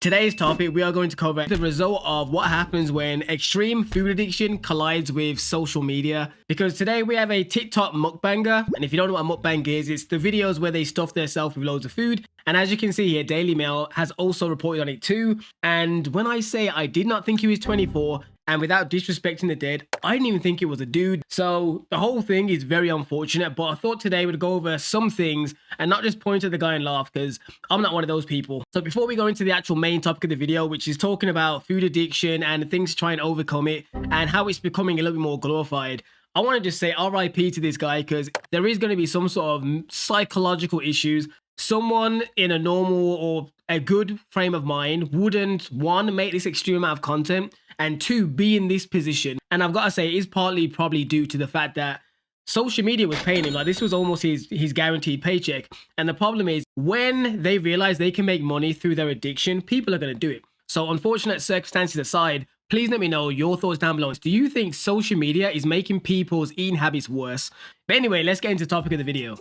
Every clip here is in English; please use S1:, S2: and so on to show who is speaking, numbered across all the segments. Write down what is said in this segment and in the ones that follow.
S1: Today's topic, we are going to cover the result of what happens when extreme food addiction collides with social media. Because today we have a TikTok mukbanger, and if you don't know what a mukbang is, it's the videos where they stuff themselves with loads of food. And as you can see here, Daily Mail has also reported on it too. And when I say I did not think he was 24, and without disrespecting the dead, I didn't even think it was a dude. So the whole thing is very unfortunate, but I thought today we'd go over some things and not just point at the guy and laugh, because I'm not one of those people. So before we go into the actual main topic of the video, which is talking about food addiction and things to try and overcome it and how it's becoming a little bit more glorified, I want to just say RIP to this guy, because there is going to be some sort of psychological issues. Someone in a normal or a good frame of mind wouldn't, one, make this extreme amount of content, and two, be in this position. And I've got to say, it is partly probably due to the fact that social media was paying him. Like, this was almost his guaranteed paycheck. And the problem is, when they realize they can make money through their addiction, people are going to do it. So unfortunate circumstances aside, please let me know your thoughts down below. Do you think social media is making people's eating habits worse? But anyway, let's get into the topic of the video.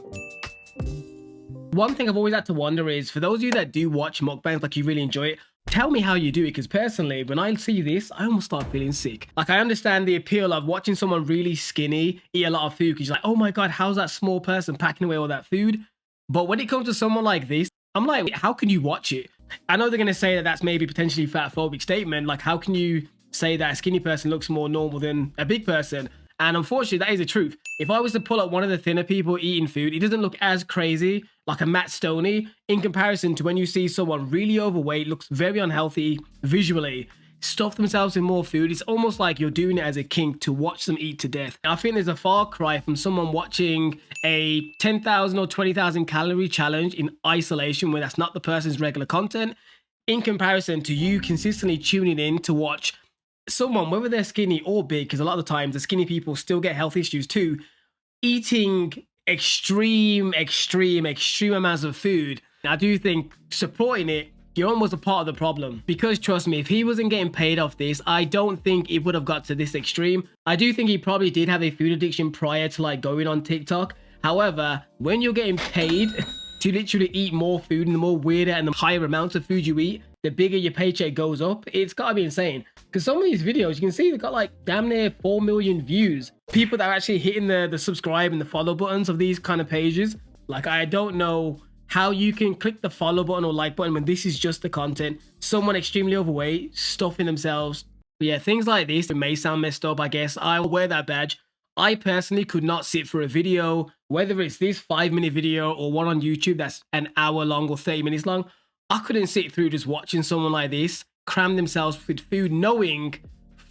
S1: One thing I've always had to wonder is, for those of you that do watch mukbangs, like you really enjoy it, tell me how you do it, because personally, when I see this, I almost start feeling sick. Like, I understand the appeal of watching someone really skinny eat a lot of food, because you're like, oh my God, how's that small person packing away all that food? But when it comes to someone like this, I'm like, how can you watch it? I know they're going to say that that's maybe potentially a fatphobic statement. Like, how can you say that a skinny person looks more normal than a big person? And unfortunately, that is the truth. If I was to pull up one of the thinner people eating food, it doesn't look as crazy, like a Matt Stoney, in comparison to when you see someone really overweight, looks very unhealthy visually, stuff themselves in more food. It's almost like you're doing it as a kink to watch them eat to death. I think there's a far cry from someone watching a 10,000 or 20,000 calorie challenge in isolation, where that's not the person's regular content, in comparison to you consistently tuning in to watch someone, whether they're skinny or big, because a lot of the times the skinny people still get health issues too, eating extreme amounts of food. I do think supporting it, you're almost a part of the problem, because trust me, if he wasn't getting paid off this, I don't think it would have got to this extreme. I do think he probably did have a food addiction prior to like going on TikTok. However, when you're getting paid to literally eat more food, and the more weirder and the higher amounts of food you eat, the bigger your paycheck goes up. It's gotta be insane. Because some of these videos, you can see they've got like damn near 4 million views. People that are actually hitting the subscribe and the follow buttons of these kind of pages. Like, I don't know how you can click the follow button or like button when this is just the content. Someone extremely overweight, stuffing themselves. But yeah, things like this, it may sound messed up, I guess. I'll wear that badge. I personally could not sit for a video, whether it's this 5-minute video or one on YouTube that's an hour long or 30 minutes long. I couldn't sit through just watching someone like this cram themselves with food, knowing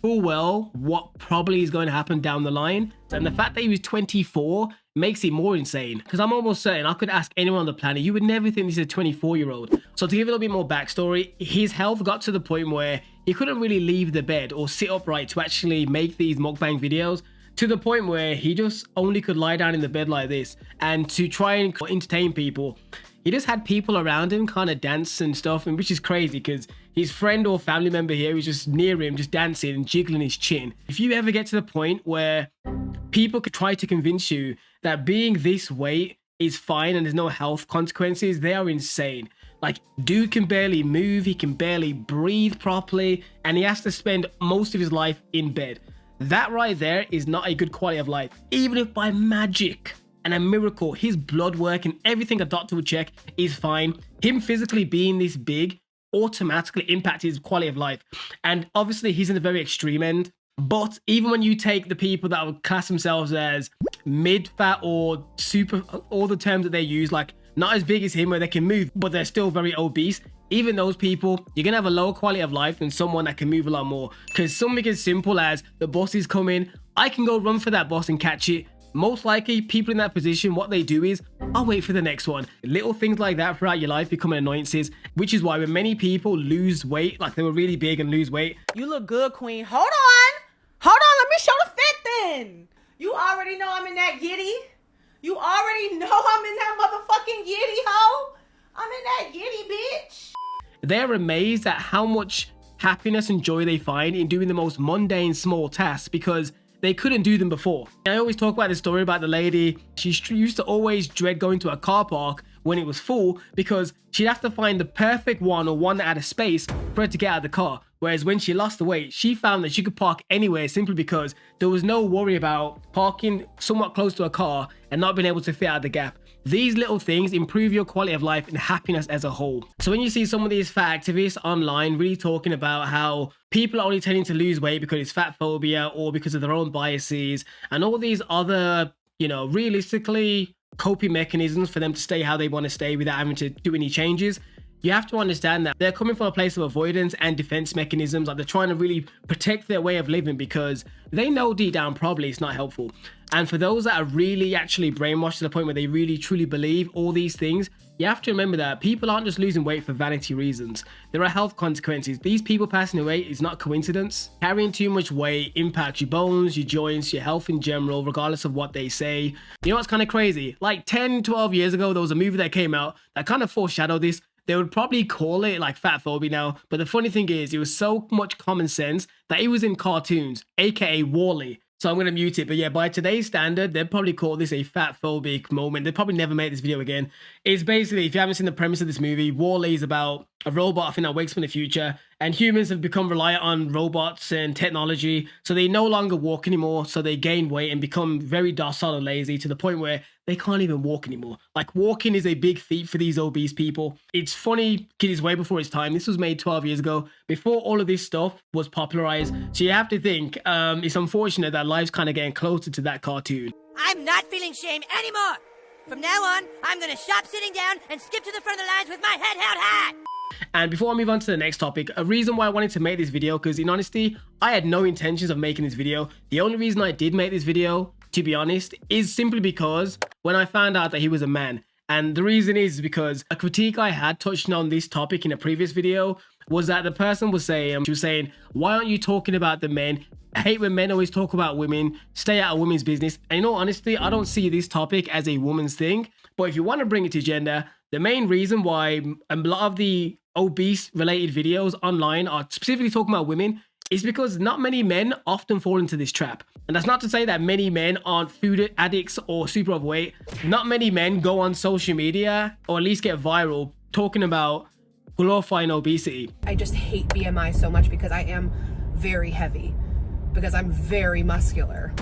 S1: full well what probably is going to happen down the line. And the fact that he was 24 makes it more insane, because I'm almost certain I could ask anyone on the planet, you would never think this is a 24-year-old. So to give a little bit more backstory, his health got to the point where he couldn't really leave the bed or sit upright to actually make these mukbang videos, to the point where he just only could lie down in the bed like this. And to try and entertain people, he just had people around him kind of dance and stuff, and which is crazy, because his friend or family member here is just near him, just dancing and jiggling his chin. If you ever get to the point where people could try to convince you that being this weight is fine and there's no health consequences, they are insane. Like, dude can barely move, he can barely breathe properly, and he has to spend most of his life in bed. That right there is not a good quality of life. Even if by magic and a miracle his blood work and everything a doctor would check is fine, him physically being this big automatically impacts his quality of life. And obviously he's in the very extreme end. But even when you take the people that would class themselves as mid-fat or super, all the terms that they use, like not as big as him where they can move but they're still very obese, even those people, you're gonna have a lower quality of life than someone that can move a lot more. Because something as simple as the bus is coming, I can go run for that bus and catch it. Most likely people in that position, what they do is, I'll wait for the next one. Little things like that throughout your life become annoyances, which is why when many people lose weight, like they were really big and lose weight.
S2: You look good, queen. Hold on, let me show the fit then. You already know I'm in that yitty. You already know I'm in that motherfucking yitty, hoe. I'm in that yitty, bitch.
S1: They're amazed at how much happiness and joy they find in doing the most mundane small tasks, because they couldn't do them before. I always talk about this story about the lady. She used to always dread going to a car park when it was full because she'd have to find the perfect one or one that had a space for her to get out of the car. Whereas when she lost the weight, she found that she could park anywhere simply because there was no worry about parking somewhat close to a car and not being able to fit out the gap. These little things improve your quality of life and happiness as a whole. So when you see some of these fat activists online really talking about how people are only tending to lose weight because it's fat phobia or because of their own biases and all these other, realistically coping mechanisms for them to stay how they want to stay without having to do any changes, you have to understand that they're coming from a place of avoidance and defense mechanisms. Like they're trying to really protect their way of living because they know deep down probably it's not helpful. And for those that are really actually brainwashed to the point where they really truly believe all these things, you have to remember that people aren't just losing weight for vanity reasons. There are health consequences. These people passing away is not coincidence. Carrying too much weight impacts your bones, your joints, your health in general, regardless of what they say. You know what's kind of crazy? Like 10, 12 years ago, there was a movie that came out that kind of foreshadowed this. They would probably call it like fat phobia now, but the funny thing is it was so much common sense that it was in cartoons, aka Wall-E. So I'm going to mute it. But yeah, by today's standard, they'd probably call this a fat phobic moment. They'd probably never make this video again. It's basically, if you haven't seen the premise of this movie, Wall-E is about a robot, I think, that wakes up in the future. And humans have become reliant on robots and technology. So they no longer walk anymore. So they gain weight and become very docile and lazy to the point where they can't even walk anymore. Like walking is a big feat for these obese people. It's funny because it's way before its time. This was made 12 years ago, before all of this stuff was popularized. So you have to think it's unfortunate that life's kind of getting closer to that cartoon.
S3: I'm not feeling shame anymore. From now on, I'm gonna stop sitting down and skip to the front of the lines with my head held high.
S1: And before I move on to the next topic, a reason why I wanted to make this video, because in honesty, I had no intentions of making this video. The only reason I did make this video, to be honest, is simply because when I found out that he was a man. And the reason is because a critique I had touched on this topic in a previous video was that the person was saying, why aren't you talking about the men? I hate when men always talk about women, stay out of women's business. And in all honesty, I don't see this topic as a woman's thing. But if you want to bring it to gender, the main reason why a lot of the obese related videos online are specifically talking about women is because not many men often fall into this trap. And that's not to say that many men aren't food addicts or super overweight. Not many men go on social media or at least get viral talking about glorifying obesity.
S4: I just hate BMI so much because I am very heavy, because I'm very muscular.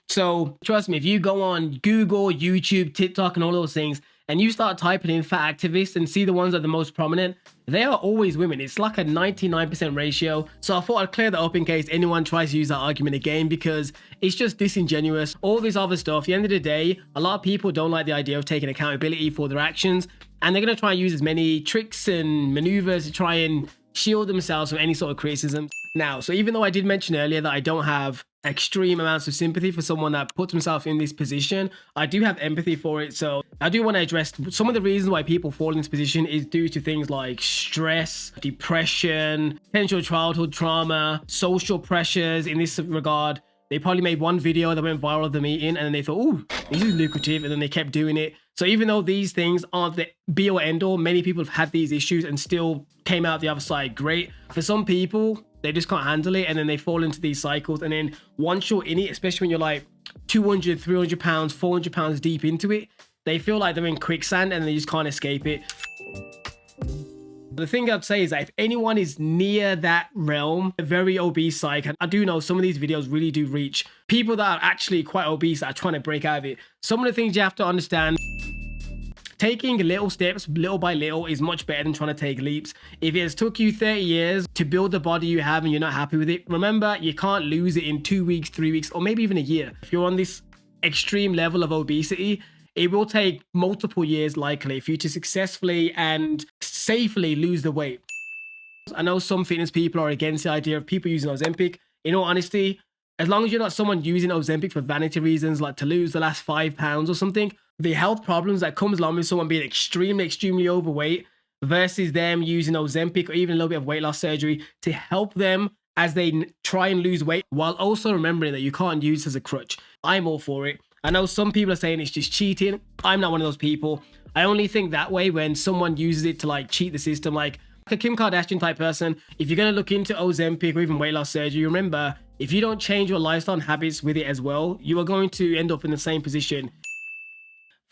S1: So trust me, if you go on Google, YouTube, TikTok, and all those things, and you start typing in fat activists and see the ones that are the most prominent, they are always women. It's like a 99% ratio. So I thought I'd clear that up in case anyone tries to use that argument again, because it's just disingenuous. All this other stuff, at the end of the day, a lot of people don't like the idea of taking accountability for their actions, and they're going to try and use as many tricks and maneuvers to try and shield themselves from any sort of criticism. Now, so even though I did mention earlier that I don't have extreme amounts of sympathy for someone that puts himself in this position, I do have empathy for it. So I do want to address some of the reasons why people fall in this position is due to things like stress, depression, potential childhood trauma, social pressures. In this regard, they probably made one video that went viral of them eating and then they thought, oh, this is lucrative, and then they kept doing it. So even though these things aren't the be or end all, many people have had these issues and still came out the other side great. For some people, they just can't handle it and then they fall into these cycles. And then once you're in it, especially when you're like 200, 300 pounds, 400 pounds deep into it, they feel like they're in quicksand and they just can't escape it. The thing I'd say is that if anyone is near that realm, a very obese psych, and I do know some of these videos really do reach people that are actually quite obese that are trying to break out of it. Some of the things you have to understand, taking little steps, little by little, is much better than trying to take leaps. If it has took you 30 years to build the body you have and you're not happy with it, remember, you can't lose it in 2 weeks, 3 weeks, or maybe even a year. If you're on this extreme level of obesity, it will take multiple years likely for you to successfully and safely lose the weight. I know some fitness people are against the idea of people using Ozempic. In all honesty, as long as you're not someone using Ozempic for vanity reasons, like to lose the last 5 pounds or something, the health problems that comes along with someone being extremely overweight versus them using Ozempic or even a little bit of weight loss surgery to help them as they try and lose weight, while also remembering that you can't use it as a crutch. I'm all for it. I know some people are saying it's just cheating. I'm not one of those people. I only think that way when someone uses it to like cheat the system, like a Kim Kardashian type person. If you're going to look into Ozempic or even weight loss surgery, remember, if you don't change your lifestyle habits with it as well, you are going to end up in the same position.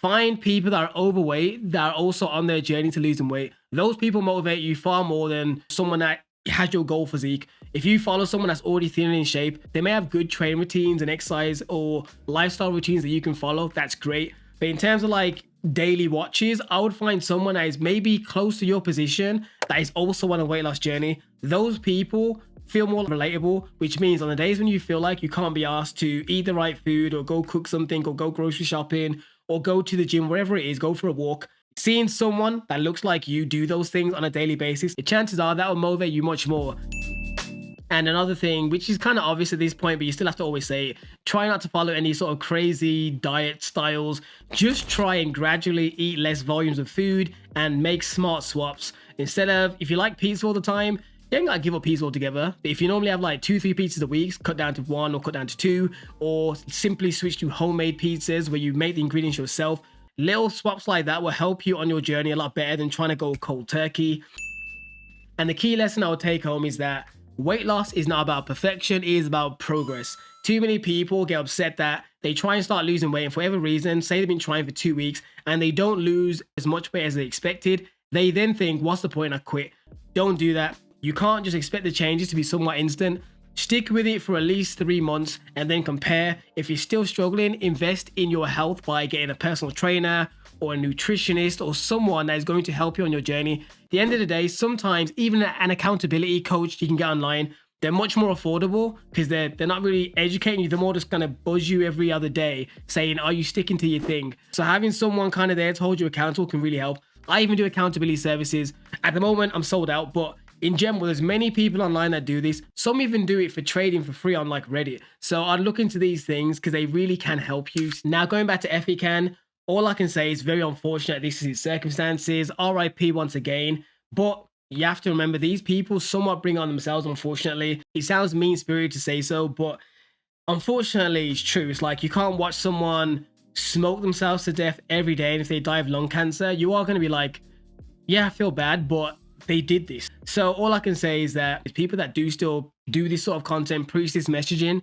S1: Find people that are overweight that are also on their journey to losing weight. Those people motivate you far more than someone that has your goal physique. If you follow someone that's already thin and in shape, they may have good training routines and exercise or lifestyle routines that you can follow. That's great. But in terms of like daily watches, I would find someone that is maybe close to your position that is also on a weight loss journey. Those people feel more relatable, which means on the days when you feel like you can't be asked to eat the right food or go cook something or go grocery shopping or go to the gym, wherever it is, go for a walk, seeing someone that looks like you do those things on a daily basis, the chances are that will motivate you much more. And another thing, which is kind of obvious at this point, but you still have to always say it, try not to follow any sort of crazy diet styles. Just try and gradually eat less volumes of food and make smart swaps. Instead of, if you like pizza all the time, you ain't gotta give up pizza altogether. But if you normally have like 2-3 pizzas a week, cut down to 1 or cut down to 2, or simply switch to homemade pizzas where you make the ingredients yourself. Little swaps like that will help you on your journey a lot better than trying to go cold turkey. And the key lesson I would take home is that weight loss is not about perfection, it is about progress. Too many people get upset that they try and start losing weight and for whatever reason, say they've been trying for 2 weeks and they don't lose as much weight as they expected. They then think, what's the point? I quit. Don't do that. You can't just expect the changes to be somewhat instant. Stick with it for at least 3 months and then compare. If you're still struggling, invest in your health by getting a personal trainer or a nutritionist or someone that is going to help you on your journey. At the end of the day, sometimes even an accountability coach you can get online, they're much more affordable because they're not really educating you. They're more just gonna buzz you every other day saying, are you sticking to your thing? So having someone kind of there to hold you accountable can really help. I even do accountability services. At the moment, I'm sold out, but in general, there's many people online that do this. Some even do it for trading for free on like Reddit. So I'd look into these things because they really can help you. Now going back to Epican, all I can say is very unfortunate this is his circumstances. RIP once again. But you have to remember these people somewhat bring on themselves, unfortunately. It sounds mean-spirited to say so, but unfortunately it's true. It's like you can't watch someone smoke themselves to death every day, and if they die of lung cancer, you are going to be like, yeah, I feel bad, but they did this. So all I can say is that people that do still do this sort of content, preach this messaging,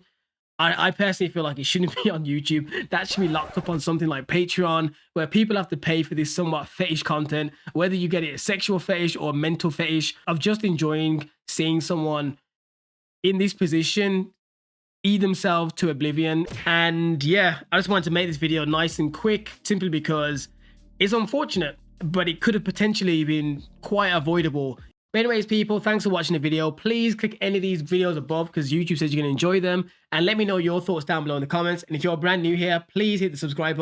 S1: I personally feel like it shouldn't be on YouTube. That should be locked up on something like Patreon, where people have to pay for this somewhat fetish content, whether you get it a sexual fetish or a mental fetish of just enjoying seeing someone in this position eat themselves to oblivion. And yeah, I just wanted to make this video nice and quick, simply because it's unfortunate, but it could have potentially been quite avoidable. But anyways, people, thanks for watching the video. Please click any of these videos above because YouTube says you're going to enjoy them. And let me know your thoughts down below in the comments. And if you're brand new here, please hit the subscribe button.